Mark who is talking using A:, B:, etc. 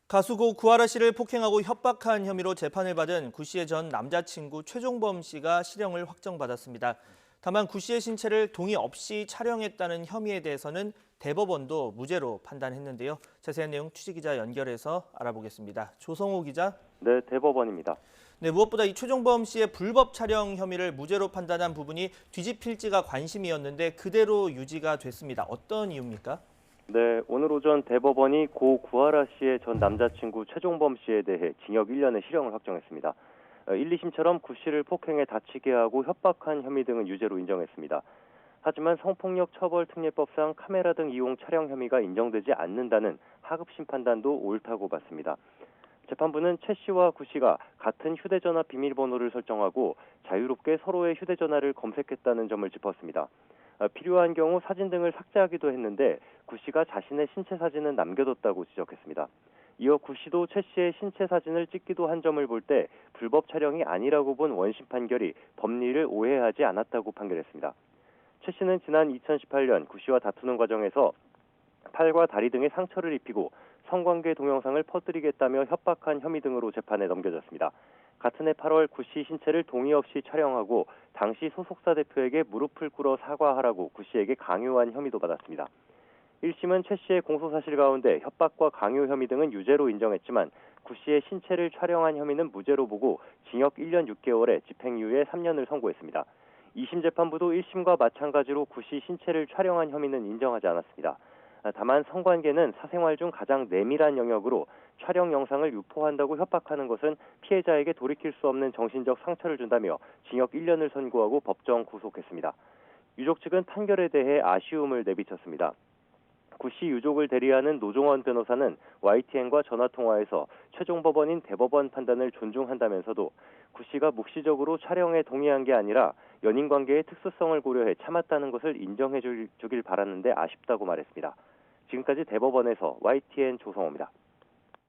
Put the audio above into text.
A: 가수 고 구하라 씨를 폭행하고 협박한 혐의로 재판을 받은 구 씨의 전 남자친구 최종범 씨가 실형을 확정받았습니다. 다만 구 씨의 신체를 동의 없이 촬영했다는 혐의에 대해서는 대법원도 무죄로 판단했는데요. 자세한 내용 취재기자 연결해서 알아보겠습니다. 조성호 기자.
B: 네, 대법원입니다.
A: 네, 무엇보다 이 최종범 씨의 불법 촬영 혐의를 무죄로 판단한 부분이 뒤집힐지가 관심이었는데 그대로 유지가 됐습니다. 어떤 이유입니까?
B: 네, 오늘 오전 대법원이 고 구하라 씨의 전 남자친구 최종범 씨에 대해 징역 1년의 실형을 확정했습니다. 1, 2심처럼 구 씨를 폭행해 다치게 하고 협박한 혐의 등은 유죄로 인정했습니다. 하지만 성폭력 처벌특례법상 카메라 등 이용 촬영 혐의가 인정되지 않는다는 하급심 판단도 옳다고 봤습니다. 재판부는 최 씨와 구 씨가 같은 휴대전화 비밀번호를 설정하고 자유롭게 서로의 휴대전화를 검색했다는 점을 짚었습니다. 필요한 경우 사진 등을 삭제하기도 했는데 구 씨가 자신의 신체 사진은 남겨뒀다고 지적했습니다. 이어 구 씨도 최 씨의 신체 사진을 찍기도 한 점을 볼 때 불법 촬영이 아니라고 본 원심 판결이 법리를 오해하지 않았다고 판결했습니다. 최 씨는 지난 2018년 구 씨와 다투는 과정에서 팔과 다리 등에 상처를 입히고 성관계 동영상을 퍼뜨리겠다며 협박한 혐의 등으로 재판에 넘겨졌습니다. 같은 해 8월 구 씨 신체를 동의 없이 촬영하고 당시 소속사 대표에게 무릎을 꿇어 사과하라고 구 씨에게 강요한 혐의도 받았습니다. 1심은 최 씨의 공소사실 가운데 협박과 강요 혐의 등은 유죄로 인정했지만 구 씨의 신체를 촬영한 혐의는 무죄로 보고 징역 1년 6개월에 집행유예 3년을 선고했습니다. 2심 재판부도 1심과 마찬가지로 구 씨 신체를 촬영한 혐의는 인정하지 않았습니다. 다만 성관계는 사생활 중 가장 내밀한 영역으로 촬영 영상을 유포한다고 협박하는 것은 피해자에게 돌이킬 수 없는 정신적 상처를 준다며 징역 1년을 선고하고 법정 구속했습니다. 유족 측은 판결에 대해 아쉬움을 내비쳤습니다. 구 씨 유족을 대리하는 노종원 변호사는 YTN과 전화통화에서 최종 법원인 대법원 판단을 존중한다면서도 구 씨가 묵시적으로 촬영에 동의한 게 아니라 연인 관계의 특수성을 고려해 참았다는 것을 인정해 주길 바랐는데 아쉽다고 말했습니다. 지금까지 대법원에서 YTN 조성호입니다.